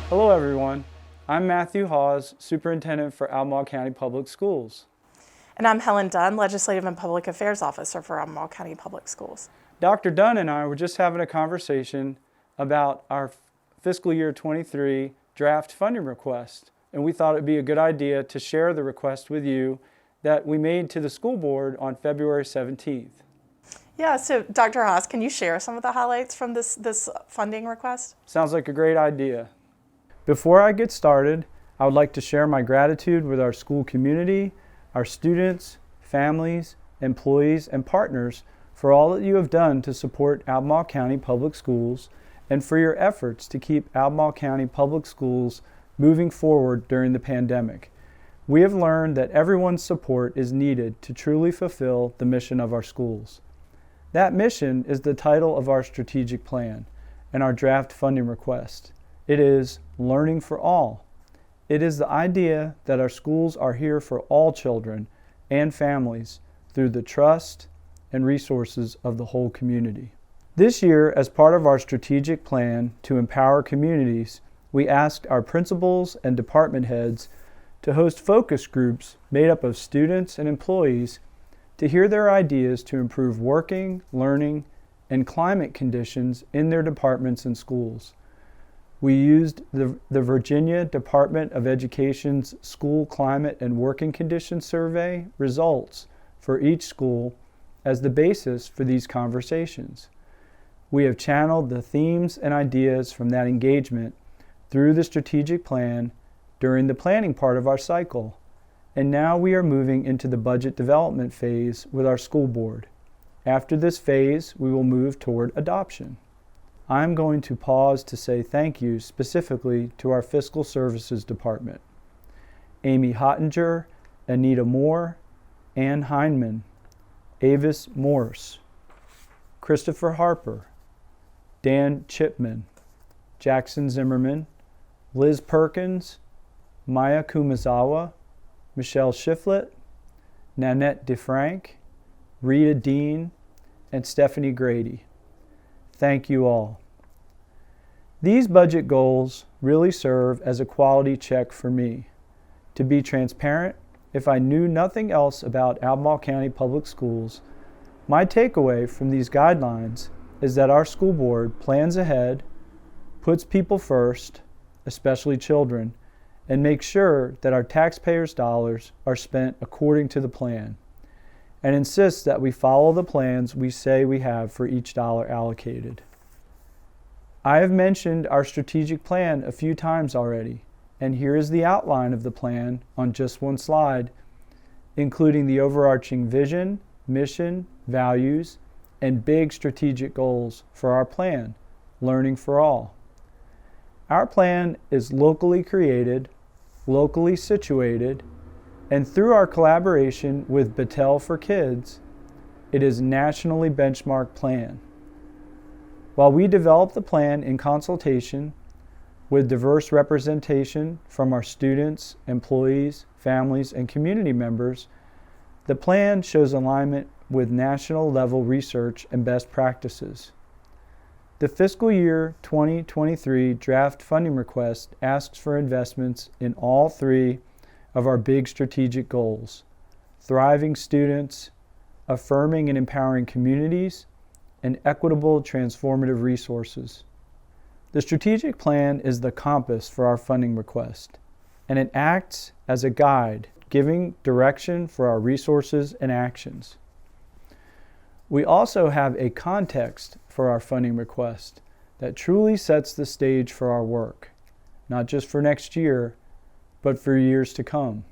Hello everyone, I'm Matthew Haas, Superintendent for Albemarle County Public Schools. And I'm Helen Dunn, Legislative and Public Affairs Officer for Albemarle County Public Schools. Dr. Dunn and I were just having a conversation about our fiscal year 23 draft funding request, and we thought it'd be a good idea to share the request with you that we made to the school board on February 17th. Yeah, so Dr. Haas, can you share some of the highlights from this funding request? Sounds like a great idea. Before I get started, I would like to share my gratitude with our school community, our students, families, employees, and partners for all that you have done to support Albemarle County Public Schools and for your efforts to keep Albemarle County Public Schools moving forward during the pandemic. We have learned that everyone's support is needed to truly fulfill the mission of our schools. That mission is the title of our strategic plan and our draft funding request. It is Learning for All. It is the idea that our schools are here for all children and families through the trust and resources of the whole community. This year, as part of our strategic plan to empower communities, we asked our principals and department heads to host focus groups made up of students and employees to hear their ideas to improve working, learning, and climate conditions in their departments and schools. We used the Virginia Department of Education's School Climate and Working Conditions Survey results for each school as the basis for these conversations. We have channeled the themes and ideas from that engagement through the strategic plan during the planning part of our cycle, and now we are moving into the budget development phase with our school board. After this phase, we will move toward adoption. I'm going to pause to say thank you specifically to our Fiscal Services Department. Amy Hottinger, Anita Moore, Ann Heinman, Avis Morse, Christopher Harper, Dan Chipman, Jackson Zimmerman, Liz Perkins, Maya Kumazawa, Michelle Shiflett, Nanette DeFrank, Rita Dean, and Stephanie Grady. Thank you all. These budget goals really serve as a quality check for me. To be transparent, if I knew nothing else about Albemarle County Public Schools, my takeaway from these guidelines is that our school board plans ahead, puts people first, especially children, and makes sure that our taxpayers' dollars are spent according to the plan, and insists that we follow the plans we say we have for each dollar allocated. I have mentioned our strategic plan a few times already, and here is the outline of the plan on just one slide, including the overarching vision, mission, values, and big strategic goals for our plan, Learning for All. Our plan is locally created, locally situated, and through our collaboration with Battelle for Kids, it is a nationally benchmarked plan. While we develop the plan in consultation with diverse representation from our students, employees, families, and community members, the plan shows alignment with national level research and best practices. The fiscal year 2023 draft funding request asks for investments in all three of our big strategic goals: thriving students, affirming and empowering communities, and equitable transformative resources. The strategic plan is the compass for our funding request, and it acts as a guide, giving direction for our resources and actions. We also have a context for our funding request that truly sets the stage for our work, not just for next year, but for years to come.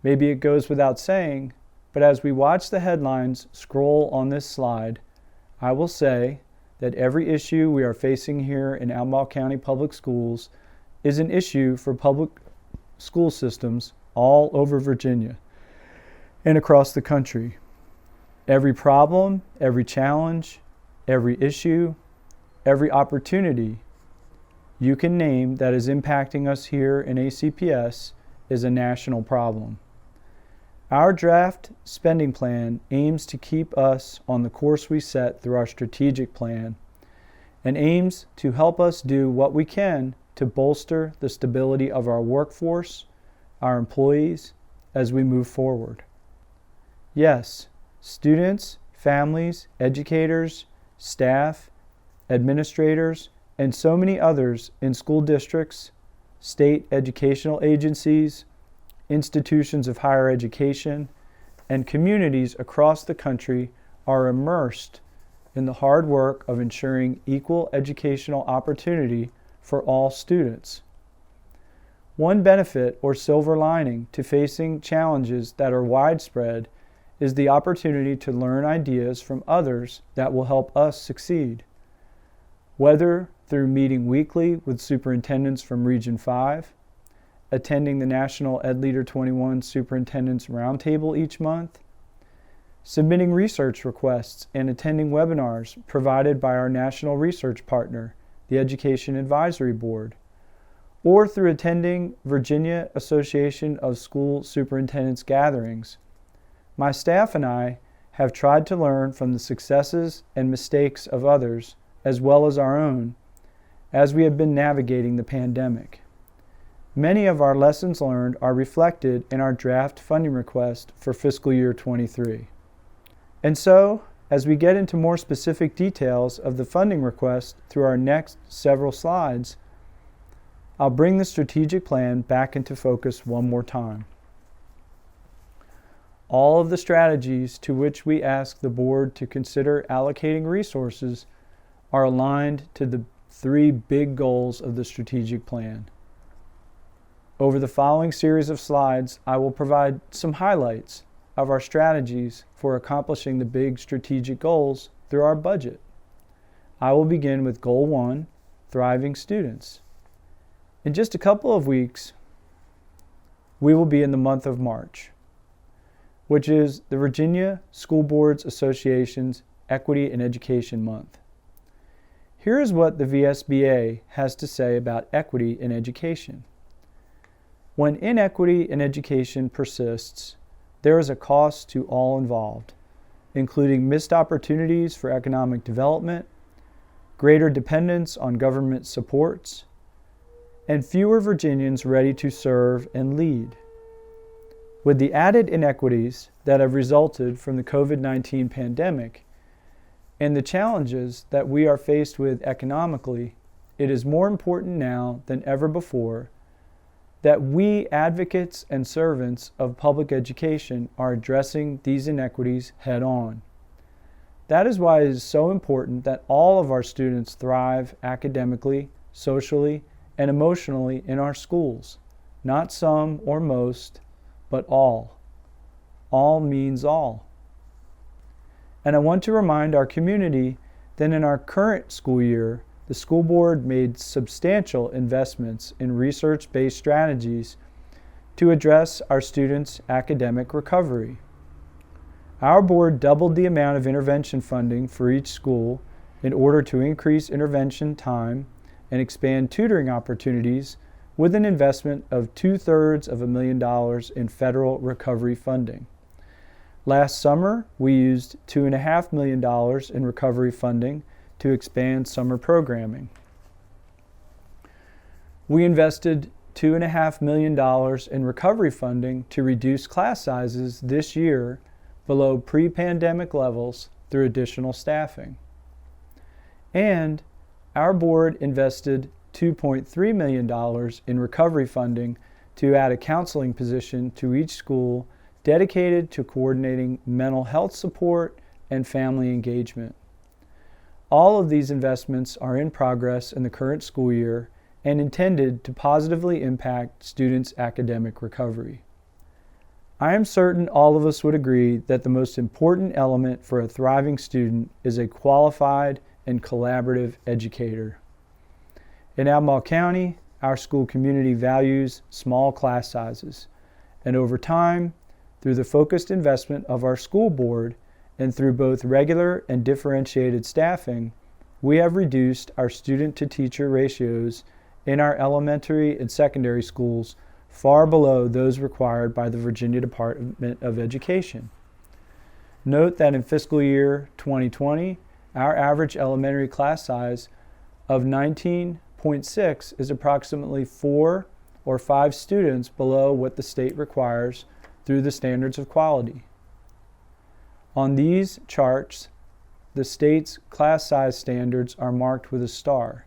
Maybe it goes without saying, but as we watch the headlines scroll on this slide, I will say that every issue we are facing here in Albemarle County Public Schools is an issue for public school systems all over Virginia and across the country. Every problem, every challenge, every issue, every opportunity you can name that is impacting us here in ACPS is a national problem. Our draft spending plan aims to keep us on the course we set through our strategic plan and aims to help us do what we can to bolster the stability of our workforce, our employees, as we move forward. Yes, students, families, educators, staff, administrators, and so many others in school districts, state educational agencies, institutions of higher education, and communities across the country are immersed in the hard work of ensuring equal educational opportunity for all students. One benefit or silver lining to facing challenges that are widespread is the opportunity to learn ideas from others that will help us succeed. Whether through meeting weekly with superintendents from Region 5, attending the National Ed Leader 21 Superintendents Roundtable each month, submitting research requests and attending webinars provided by our national research partner, the Education Advisory Board, or through attending Virginia Association of School Superintendents gatherings, my staff and I have tried to learn from the successes and mistakes of others, as well as our own, as we have been navigating the pandemic. Many of our lessons learned are reflected in our draft funding request for fiscal year 23. And so, as we get into more specific details of the funding request through our next several slides, I'll bring the strategic plan back into focus one more time. All of the strategies to which we ask the board to consider allocating resources are aligned to the three big goals of the strategic plan. Over the following series of slides, I will provide some highlights of our strategies for accomplishing the big strategic goals through our budget. I will begin with Goal 1, Thriving Students. In just a couple of weeks, we will be in the month of March, which is the Virginia School Boards Association's Equity in Education Month. Here is what the VSBA has to say about equity in education. When inequity in education persists, there is a cost to all involved, including missed opportunities for economic development, greater dependence on government supports, and fewer Virginians ready to serve and lead. With the added inequities that have resulted from the COVID-19 pandemic and the challenges that we are faced with economically, it is more important now than ever before that we advocates and servants of public education are addressing these inequities head on. That is why it is so important that all of our students thrive academically, socially, and emotionally in our schools. Not some or most, but all. All means all. And I want to remind our community that in our current school year, the school board made substantial investments in research-based strategies to address our students' academic recovery. Our board doubled the amount of intervention funding for each school in order to increase intervention time and expand tutoring opportunities with an investment of $250,000 in federal recovery funding. Last summer, we used $2.5 million in recovery funding to expand summer programming. We invested $2.5 million in recovery funding to reduce class sizes this year below pre-pandemic levels through additional staffing. And our board invested $2.3 million in recovery funding to add a counseling position to each school dedicated to coordinating mental health support and family engagement. All of these investments are in progress in the current school year and intended to positively impact students' academic recovery. I am certain all of us would agree that the most important element for a thriving student is a qualified and collaborative educator. In Albemarle County, our school community values small class sizes, and over time, through the focused investment of our school board and through both regular and differentiated staffing, we have reduced our student-to-teacher ratios in our elementary and secondary schools far below those required by the Virginia Department of Education. Note that in fiscal year 2020, our average elementary class size of 19.0 21.6 is approximately 4 or 5 students below what the state requires through the standards of quality. On these charts, the state's class size standards are marked with a star.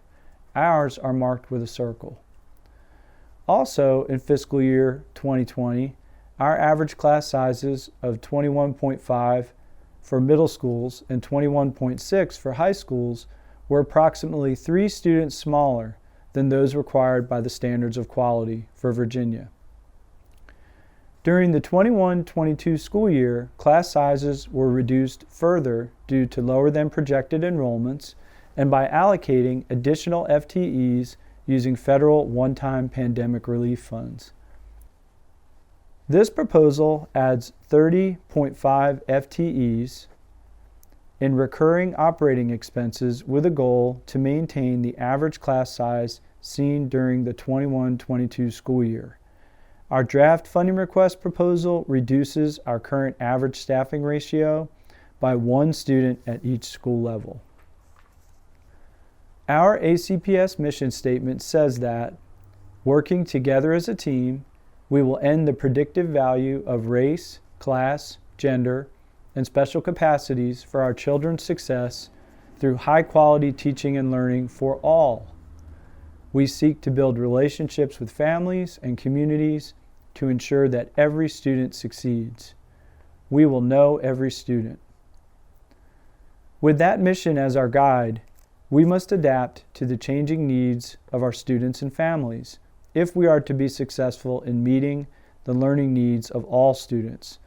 Ours are marked with a circle. Also, in fiscal year 2020, our average class sizes of 21.5 for middle schools and 21.6 for high schools were approximately 3 students smaller than those required by the standards of quality for Virginia. During the 21-22 school year, class sizes were reduced further due to lower than projected enrollments and by allocating additional FTEs using federal one-time pandemic relief funds. This proposal adds 30.5 FTEs in recurring operating expenses with a goal to maintain the average class size seen during the 21-22 school year. Our draft funding request proposal reduces our current average staffing ratio by 1 student at each school level. Our ACPS mission statement says that, working together as a team, we will end the predictive value of race, class, gender, and special capacities for our children's success through high-quality teaching and learning for all. We seek to build relationships with families and communities to ensure that every student succeeds. We will know every student. With that mission as our guide, we must adapt to the changing needs of our students and families if we are to be successful in meeting the learning needs of all students.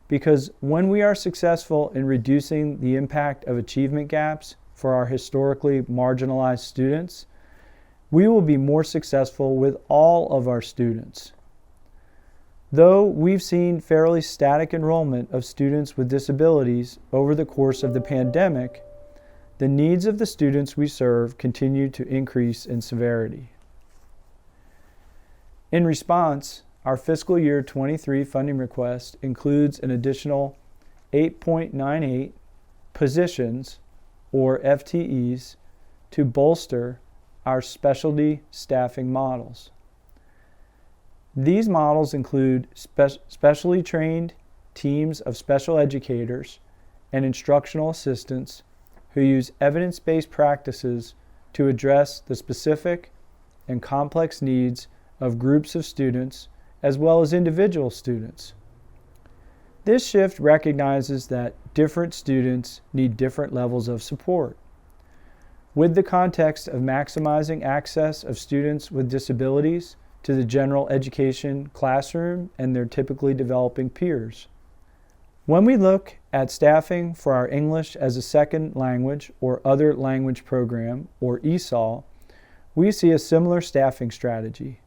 Because when we are successful in reducing the impact of achievement gaps for our historically marginalized students, we will be more successful with all of our students. Though we've seen fairly static enrollment of students with disabilities over the course of the pandemic, the needs of the students we serve continue to increase in severity. In response, our fiscal year 23 funding request includes an additional 8.98 positions, or FTEs, to bolster our specialty staffing models. These models include specially trained teams of special educators and instructional assistants who use evidence-based practices to address the specific and complex needs of groups of students as well as individual students. This shift recognizes that different students need different levels of support. With the context of maximizing access of students with disabilities to the general education classroom and their typically developing peers. When we look at staffing for our English as a Second Language or Other Language Program, or ESOL, we see a similar staffing strategy,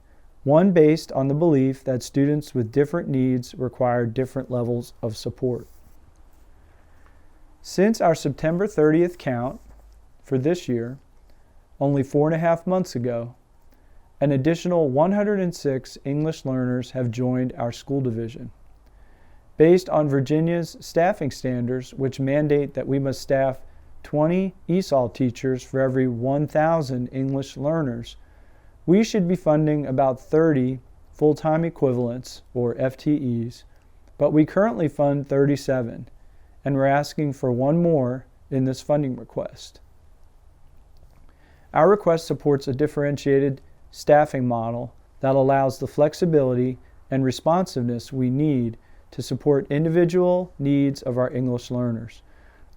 one based on the belief that students with different needs require different levels of support. Since our September 30th count for this year, only 4.5 months ago, an additional 106 English learners have joined our school division. Based on Virginia's staffing standards, which mandate that we must staff 20 ESOL teachers for every 1,000 English learners, we should be funding about 30 full-time equivalents, or FTEs, but we currently fund 37, and we're asking for 1 more in this funding request. Our request supports a differentiated staffing model that allows the flexibility and responsiveness we need to support individual needs of our English learners.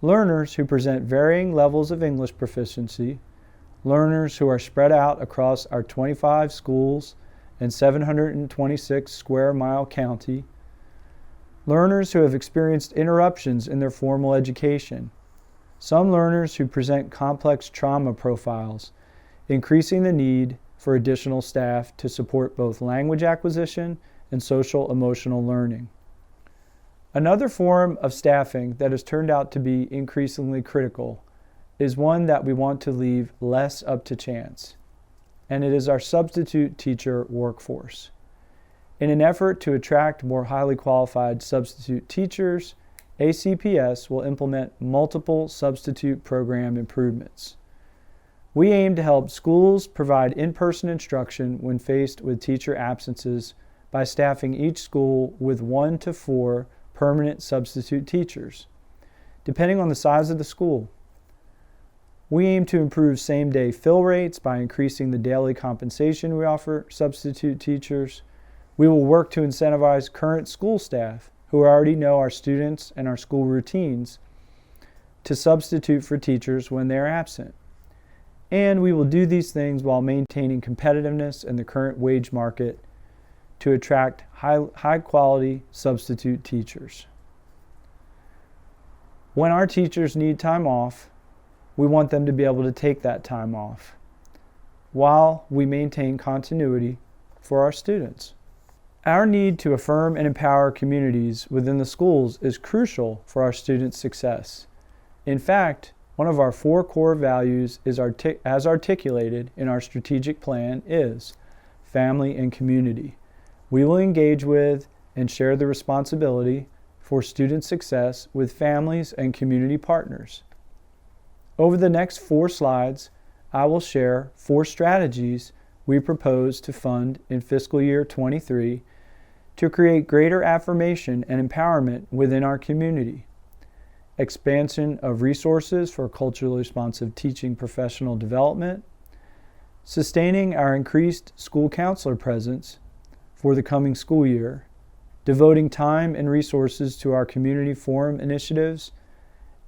Learners who present varying levels of English proficiency, learners who are spread out across our 25 schools and 726 square mile county, learners who have experienced interruptions in their formal education, some learners who present complex trauma profiles, increasing the need for additional staff to support both language acquisition and social emotional learning. Another form of staffing that has turned out to be increasingly critical is one that we want to leave less up to chance, and it is our substitute teacher workforce. In an effort to attract more highly qualified substitute teachers, ACPS will implement multiple substitute program improvements. We aim to help schools provide in-person instruction when faced with teacher absences by staffing each school with 1 to 4 permanent substitute teachers, depending on the size of the school. We aim to improve same-day fill rates by increasing the daily compensation we offer substitute teachers. We will work to incentivize current school staff who already know our students and our school routines to substitute for teachers when they are absent. And we will do these things while maintaining competitiveness in the current wage market to attract high-quality substitute teachers. When our teachers need time off, we want them to be able to take that time off while we maintain continuity for our students. Our need to affirm and empower communities within the schools is crucial for our students' success. In fact, one of our 4 core values as articulated in our strategic plan is family and community. We will engage with and share the responsibility for student success with families and community partners. Over the next 4 slides, I will share 4 strategies we propose to fund in fiscal year 23 to create greater affirmation and empowerment within our community. Expansion of resources for culturally responsive teaching professional development, sustaining our increased school counselor presence for the coming school year, devoting time and resources to our community forum initiatives,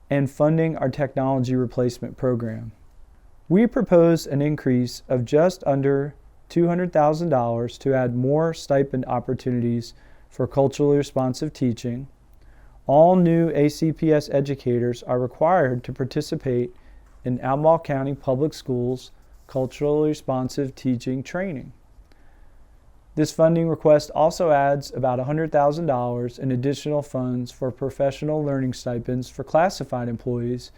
and funding our technology replacement program. We propose an increase of just under $200,000 to add more stipend opportunities for culturally responsive teaching. All new ACPS educators are required to participate in Albemarle County Public Schools culturally responsive teaching training. This funding request also adds about $100,000 in additional funds for professional learning stipends for classified employees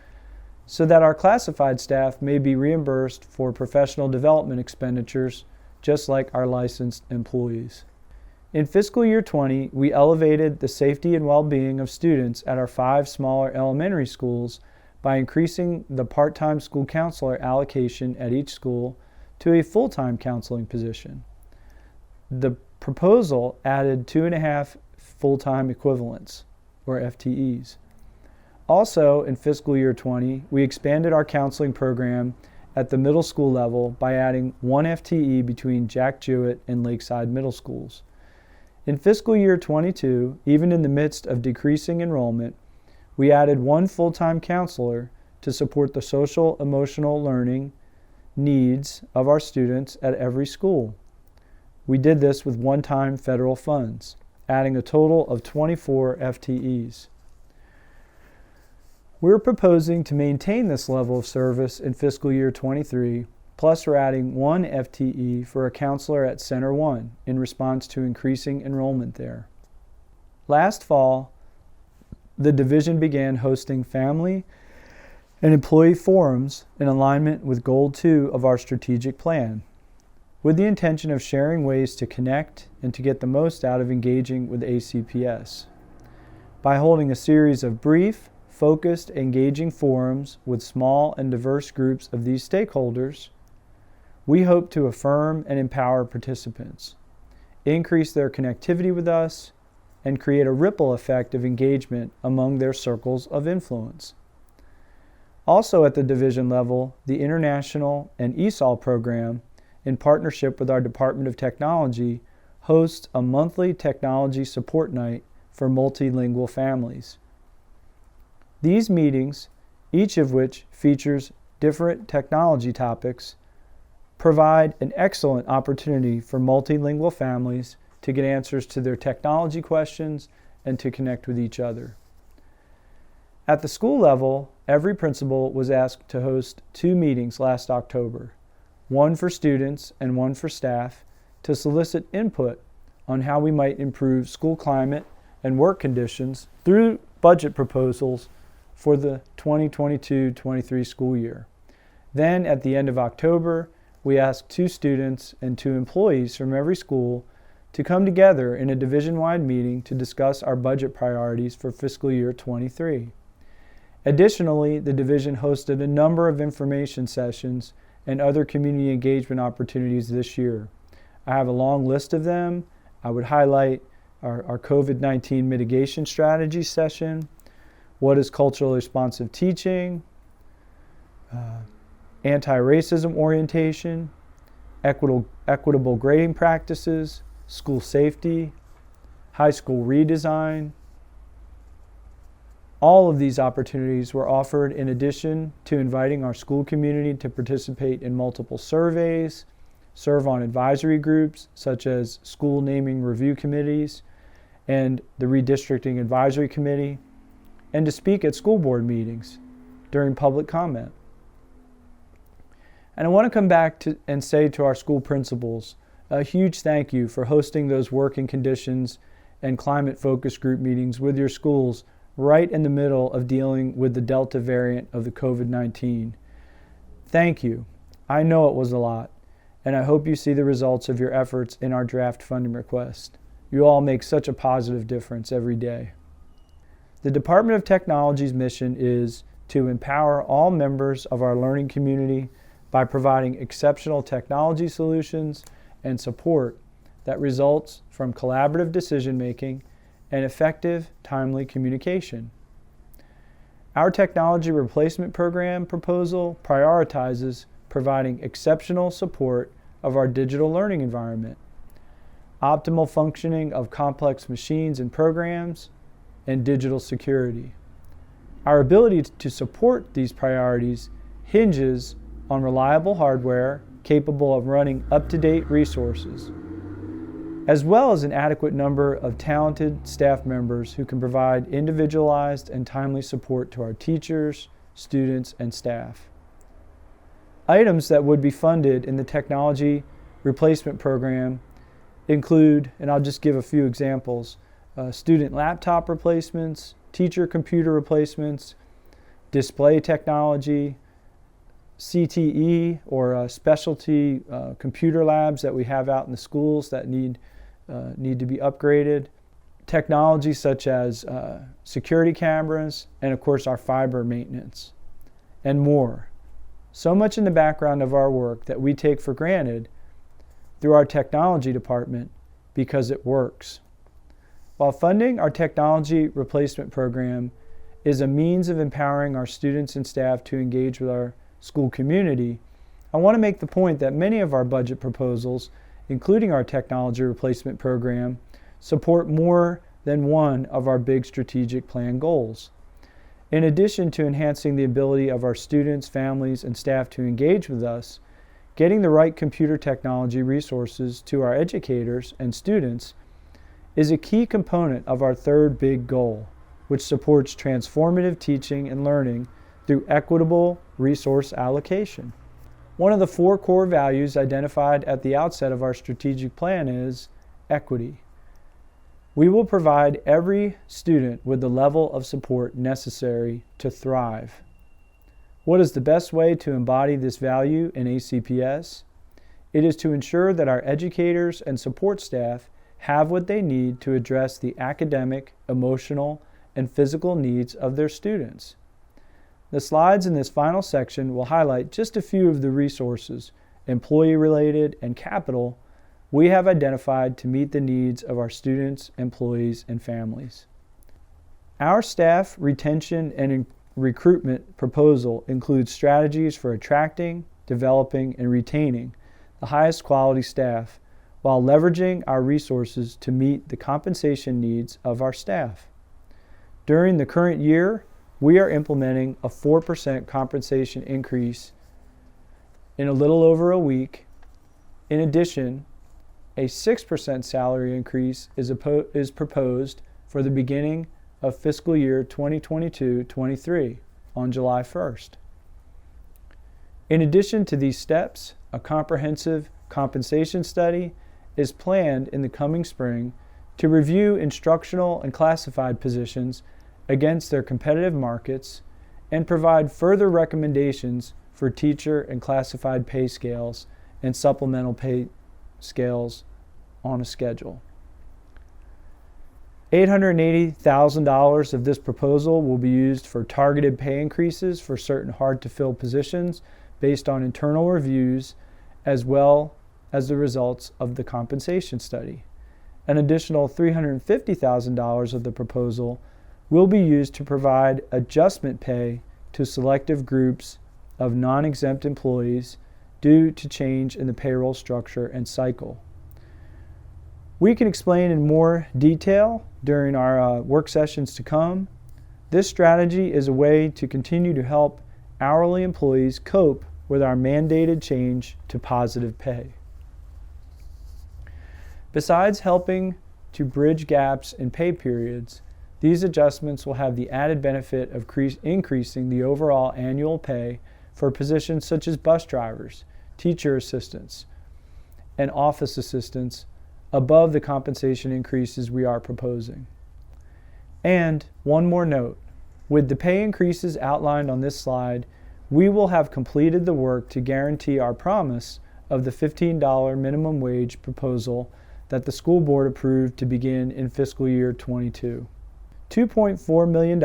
so that our classified staff may be reimbursed for professional development expenditures just like our licensed employees. In fiscal year 20, we elevated the safety and well-being of students at our 5 smaller elementary schools by increasing the part-time school counselor allocation at each school to a full-time counseling position. The proposal added 2.5 full-time equivalents, or FTEs. Also, in fiscal year 20, we expanded our counseling program at the middle school level by adding 1 FTE between Jack Jewett and Lakeside Middle Schools. In fiscal year 22, even in the midst of decreasing enrollment, we added 1 full-time counselor to support the social emotional learning needs of our students at every school. We did this with one-time federal funds, adding a total of 24 FTEs. We're proposing to maintain this level of service in fiscal year 23, plus we're adding 1 FTE for a counselor at Center 1 in response to increasing enrollment there. Last fall, the division began hosting family and employee forums in alignment with Goal 2 of our strategic plan, with the intention of sharing ways to connect and to get the most out of engaging with ACPS. By holding a series of brief, focused, engaging forums with small and diverse groups of these stakeholders, we hope to affirm and empower participants, increase their connectivity with us, and create a ripple effect of engagement among their circles of influence. Also at the division level, the International and ESOL program, in partnership with our Department of Technology, hosts a monthly technology support night for multilingual families. These meetings, each of which features different technology topics, provide an excellent opportunity for multilingual families to get answers to their technology questions and to connect with each other. At the school level, every principal was asked to host 2 meetings last October, 1 for students and 1 for staff, to solicit input on how we might improve school climate and work conditions through budget proposals for the 2022-23 school year. Then, at the end of October, we asked 2 students and 2 employees from every school to come together in a division-wide meeting to discuss our budget priorities for fiscal year 23. Additionally, the division hosted a number of information sessions and other community engagement opportunities this year. I have a long list of them. I would highlight our COVID-19 mitigation strategy session, what is culturally responsive teaching, anti-racism orientation, equitable grading practices, school safety, high school redesign. All of these opportunities were offered in addition to inviting our school community to participate in multiple surveys, serve on advisory groups such as school naming review committees and the redistricting advisory committee, and to speak at school board meetings during public comment. And I want to come back and say to our school principals, a huge thank you for hosting those working conditions and climate focus group meetings with your schools right in the middle of dealing with the Delta variant of the COVID-19. Thank you. I know it was a lot, and I hope you see the results of your efforts in our draft funding request. You all make such a positive difference every day. The Department of Technology's mission is to empower all members of our learning community by providing exceptional technology solutions and support that results from collaborative decision-making and effective, timely communication. Our technology replacement program proposal prioritizes providing exceptional support of our digital learning environment, optimal functioning of complex machines and programs, and digital security. Our ability to support these priorities hinges on reliable hardware capable of running up-to-date resources, as well as an adequate number of talented staff members who can provide individualized and timely support to our teachers, students, and staff. Items that would be funded in the technology replacement program include, and I'll just give a few examples, student laptop replacements, teacher computer replacements, display technology, CTE or specialty computer labs that we have out in the schools that need to be upgraded, technology such as security cameras, and of course our fiber maintenance, and more. So much in the background of our work that we take for granted through our technology department because it works. While funding our technology replacement program is a means of empowering our students and staff to engage with our school community, I want to make the point that many of our budget proposals, including our technology replacement program, support more than one of our big strategic plan goals. In addition to enhancing the ability of our students, families, and staff to engage with us, getting the right computer technology resources to our educators and students is a key component of our third big goal, which supports transformative teaching and learning through equitable resource allocation. One of the 4 core values identified at the outset of our strategic plan is equity. We will provide every student with the level of support necessary to thrive. What is the best way to embody this value in ACPS? It is to ensure that our educators and support staff have what they need to address the academic, emotional, and physical needs of their students. The slides in this final section will highlight just a few of the resources, employee-related and capital, we have identified to meet the needs of our students, employees, and families. Our staff retention and recruitment proposal includes strategies for attracting, developing, and retaining the highest quality staff while leveraging our resources to meet the compensation needs of our staff. During the current year, we are implementing a 4% compensation increase in a little over a week. In addition, a 6% salary increase is proposed for the beginning of fiscal year 2022-23 on July 1st. In addition to these steps, a comprehensive compensation study is planned in the coming spring to review instructional and classified positions against their competitive markets and provide further recommendations for teacher and classified pay scales and supplemental pay scales on a schedule. $880,000 of this proposal will be used for targeted pay increases for certain hard-to-fill positions based on internal reviews as well as the results of the compensation study. An additional $350,000 of the proposal will be used to provide adjustment pay to selective groups of non-exempt employees due to change in the payroll structure and cycle. We can explain in more detail during our work sessions to come. This strategy is a way to continue to help hourly employees cope with our mandated change to positive pay. Besides helping to bridge gaps in pay periods, these adjustments will have the added benefit of increasing the overall annual pay for positions such as bus drivers, teacher assistants, and office assistants above the compensation increases we are proposing. And one more note, with the pay increases outlined on this slide, we will have completed the work to guarantee our promise of the $15 minimum wage proposal that the school board approved to begin in fiscal year 22. $2.4 million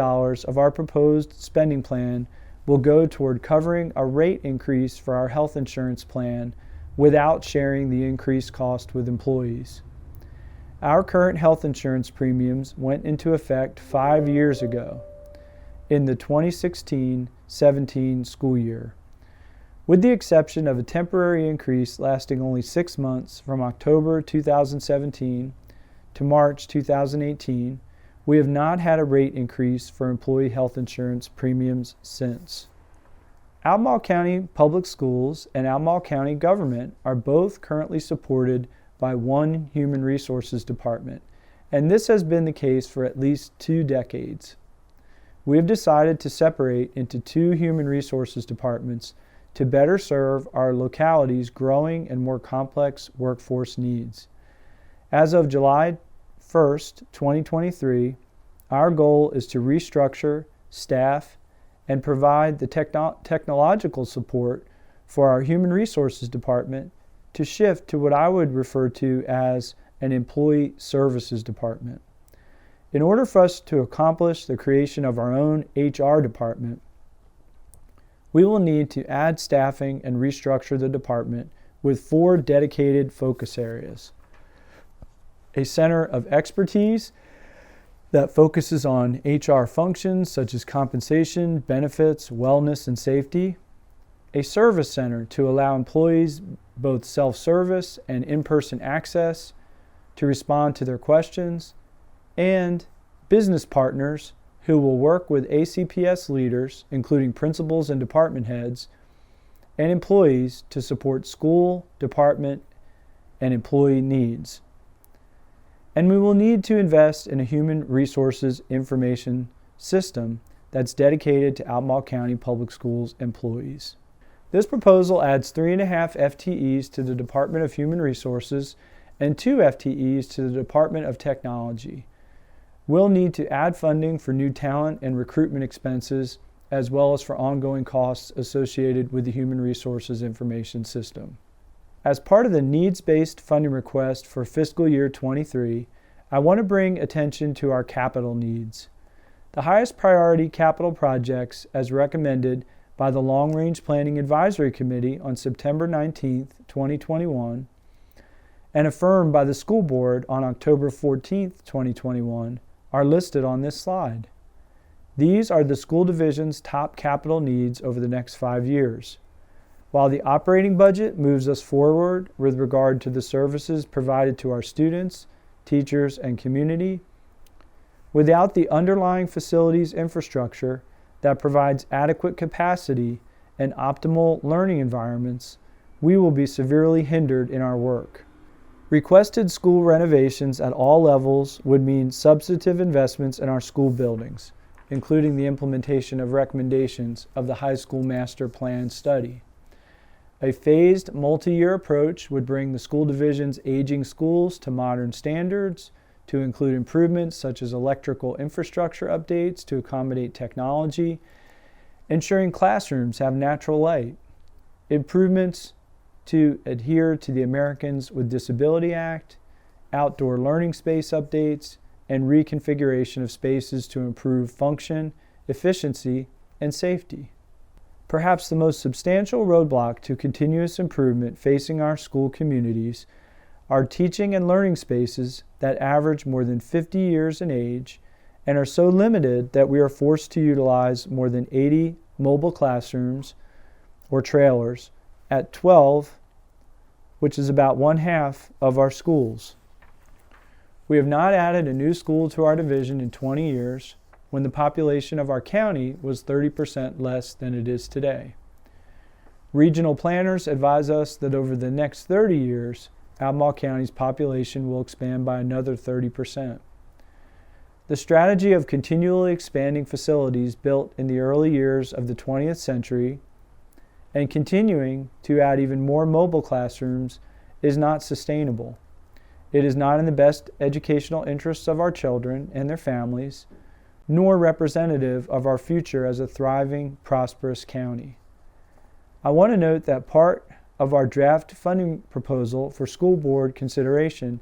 of our proposed spending plan will go toward covering a rate increase for our health insurance plan without sharing the increased cost with employees. Our current health insurance premiums went into effect 5 years ago in the 2016-17 school year. With the exception of a temporary increase lasting only 6 months from October 2017 to March 2018, we have not had a rate increase for employee health insurance premiums since. Albemarle County Public Schools and Albemarle County government are both currently supported by one human resources department, and this has been the case for at least 2 decades. We have decided to separate into 2 human resources departments to better serve our locality's growing and more complex workforce needs. As of July 1st, 2023, our goal is to restructure, staff, and provide the technological support for our Human Resources Department to shift to what I would refer to as an Employee Services Department. In order for us to accomplish the creation of our own HR department, we will need to add staffing and restructure the department with 4 dedicated focus areas. A center of expertise that focuses on HR functions such as compensation, benefits, wellness, and safety. A service center to allow employees both self-service and in-person access to respond to their questions. And business partners who will work with ACPS leaders, including principals and department heads, and employees to support school, department, and employee needs. And we will need to invest in a human resources information system that's dedicated to Albemarle County Public Schools employees. This proposal adds 3.5 FTEs to the Department of Human Resources and 2 FTEs to the Department of Technology. We'll need to add funding for new talent and recruitment expenses, as well as for ongoing costs associated with the Human Resources Information System. As part of the needs-based funding request for fiscal year 23, I want to bring attention to our capital needs. The highest priority capital projects, as recommended by the Long Range Planning Advisory Committee on September 19, 2021, and affirmed by the school board on October 14, 2021, are listed on this slide. These are the school division's top capital needs over the next 5 years. While the operating budget moves us forward with regard to the services provided to our students, teachers, and community, without the underlying facilities infrastructure that provides adequate capacity and optimal learning environments, we will be severely hindered in our work. Requested school renovations at all levels would mean substantive investments in our school buildings, including the implementation of recommendations of the high school master plan study. A phased multi-year approach would bring the school division's aging schools to modern standards, to include improvements such as electrical infrastructure updates to accommodate technology, ensuring classrooms have natural light, improvements to adhere to the Americans with Disability Act, outdoor learning space updates, and reconfiguration of spaces to improve function, efficiency, and safety. Perhaps the most substantial roadblock to continuous improvement facing our school communities are teaching and learning spaces that average more than 50 years in age and are so limited that we are forced to utilize more than 80 mobile classrooms or trailers at 12, which is about 1/2 of our schools. We have not added a new school to our division in 20 years, when the population of our county was 30% less than it is today. Regional planners advise us that over the next 30 years, Albemarle County's population will expand by another 30%. The strategy of continually expanding facilities built in the early years of the 20th century and continuing to add even more mobile classrooms is not sustainable. It is not in the best educational interests of our children and their families, nor representative of our future as a thriving, prosperous county. I want to note that part of our draft funding proposal for school board consideration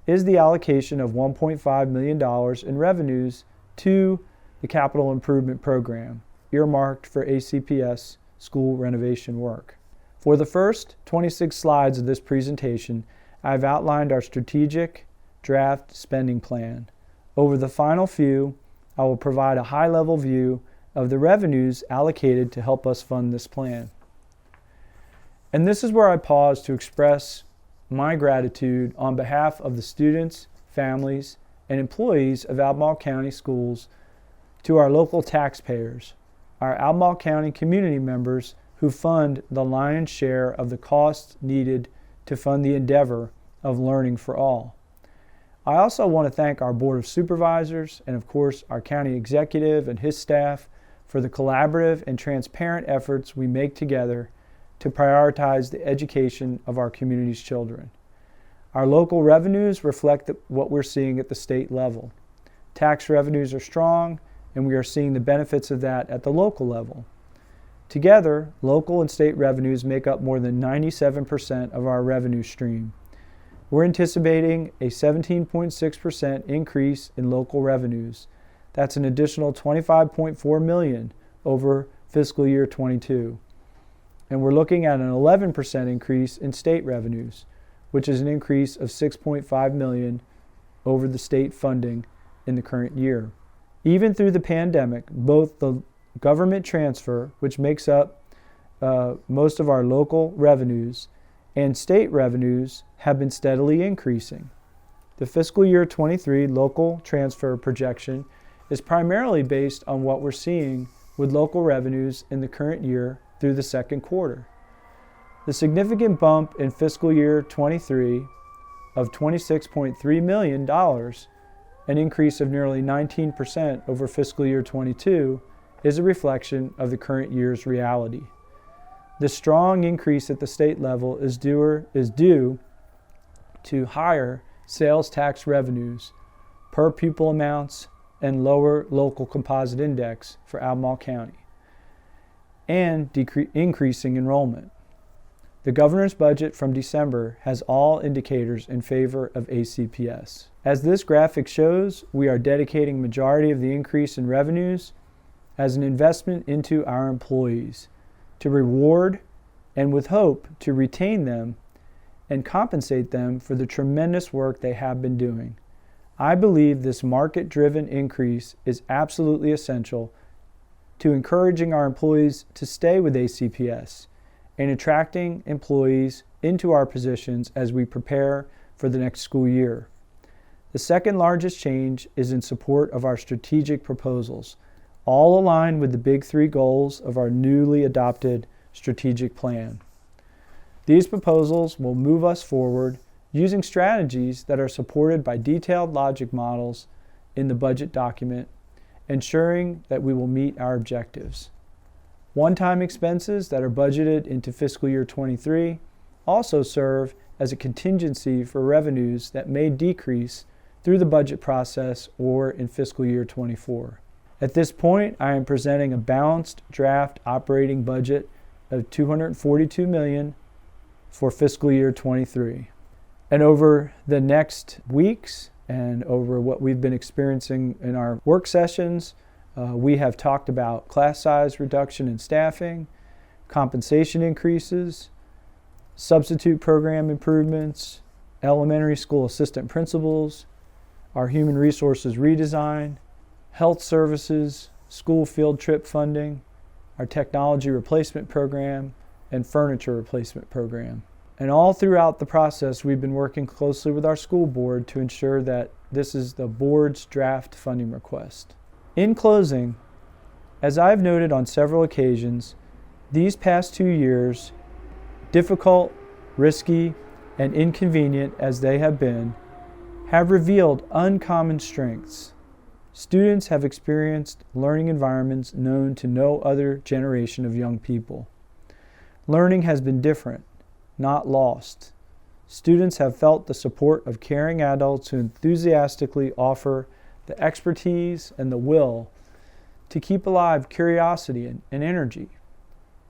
is the allocation of $1.5 million in revenues to the Capital Improvement Program, earmarked for ACPS school renovation work. For the first 26 slides of this presentation, I've outlined our strategic draft spending plan. Over the final few, I will provide a high-level view of the revenues allocated to help us fund this plan. And this is where I pause to express my gratitude on behalf of the students, families, and employees of Albemarle County Schools to our local taxpayers, our Albemarle County community members who fund the lion's share of the costs needed to fund the endeavor of learning for all. I also want to thank our Board of Supervisors and, of course, our county executive and his staff for the collaborative and transparent efforts we make together to prioritize the education of our community's children. Our local revenues reflect what we're seeing at the state level. Tax revenues are strong, and we are seeing the benefits of that at the local level. Together, local and state revenues make up more than 97% of our revenue stream. We're anticipating a 17.6% increase in local revenues. That's an additional $25.4 million over fiscal year 22. And we're looking at an 11% increase in state revenues, which is an increase of $6.5 million over the state funding in the current year. Even through the pandemic, both the government transfer, which makes up most of our local revenues, and state revenues have been steadily increasing. The fiscal year 23 local transfer projection is primarily based on what we're seeing with local revenues in the current year through the second quarter. The significant bump in fiscal year 23 of $26.3 million, an increase of nearly 19% over fiscal year 22, is a reflection of the current year's reality. The strong increase at the state level is due to higher sales tax revenues, per pupil amounts, and lower local composite index for Albemarle County, and increasing enrollment. The governor's budget from December has all indicators in favor of ACPS. As this graphic shows, we are dedicating majority of the increase in revenues as an investment into our employees to reward and with hope to retain them and compensate them for the tremendous work they have been doing. I believe this market-driven increase is absolutely essential to encouraging our employees to stay with ACPS and attracting employees into our positions as we prepare for the next school year. The second largest change is in support of our strategic proposals, all aligned with the big three goals of our newly adopted strategic plan. These proposals will move us forward using strategies that are supported by detailed logic models in the budget document, ensuring that we will meet our objectives. One-time expenses that are budgeted into fiscal year 23 also serve as a contingency for revenues that may decrease through the budget process or in fiscal year 24. At this point, I am presenting a balanced draft operating budget of $242 million for fiscal year 23. And over the next weeks and over what we've been experiencing in our work sessions. We have talked about class size reduction in staffing, compensation increases, substitute program improvements, elementary school assistant principals, our human resources redesign, health services, school field trip funding, our technology replacement program, and furniture replacement program. And all throughout the process, we've been working closely with our school board to ensure that this is the board's draft funding request. In closing, as I've noted on several occasions, these past 2 years, difficult, risky, and inconvenient as they have been, have revealed uncommon strengths. Students have experienced learning environments known to no other generation of young people. Learning has been different, not lost. Students have felt the support of caring adults who enthusiastically offer the expertise and the will to keep alive curiosity and energy,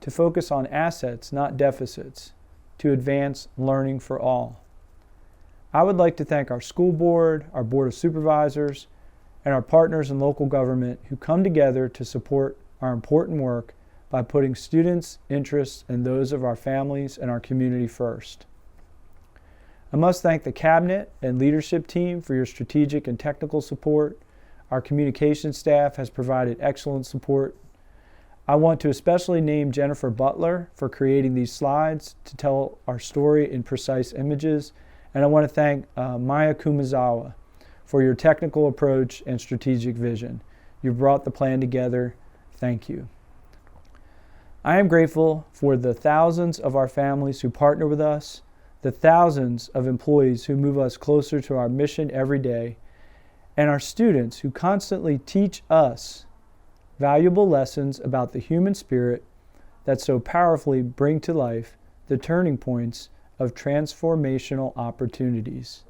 to focus on assets, not deficits, to advance learning for all. I would like to thank our school board, our board of supervisors, and our partners in local government who come together to support our important work by putting students' interests and those of our families and our community first. I must thank the cabinet and leadership team for your strategic and technical support. Our communications staff has provided excellent support. I want to especially name Jennifer Butler for creating these slides to tell our story in precise images. And I want to thank Maya Kumazawa for your technical approach and strategic vision. You've brought the plan together. Thank you. I am grateful for the thousands of our families who partner with us, the thousands of employees who move us closer to our mission every day, and our students who constantly teach us valuable lessons about the human spirit that so powerfully bring to life the turning points of transformational opportunities.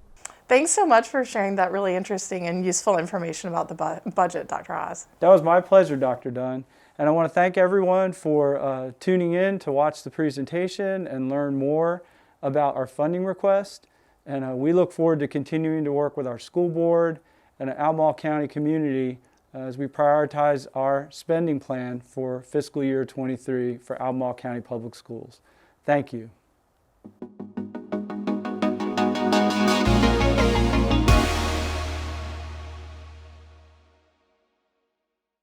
Thanks so much for sharing that really interesting and useful information about the budget, Dr. Haas. That was my pleasure, Dr. Dunn. And I want to thank everyone for tuning in to watch the presentation and learn more about our funding request. And we look forward to continuing to work with our school board and the Albemarle County community as we prioritize our spending plan for fiscal year 23 for Albemarle County Public Schools. Thank you.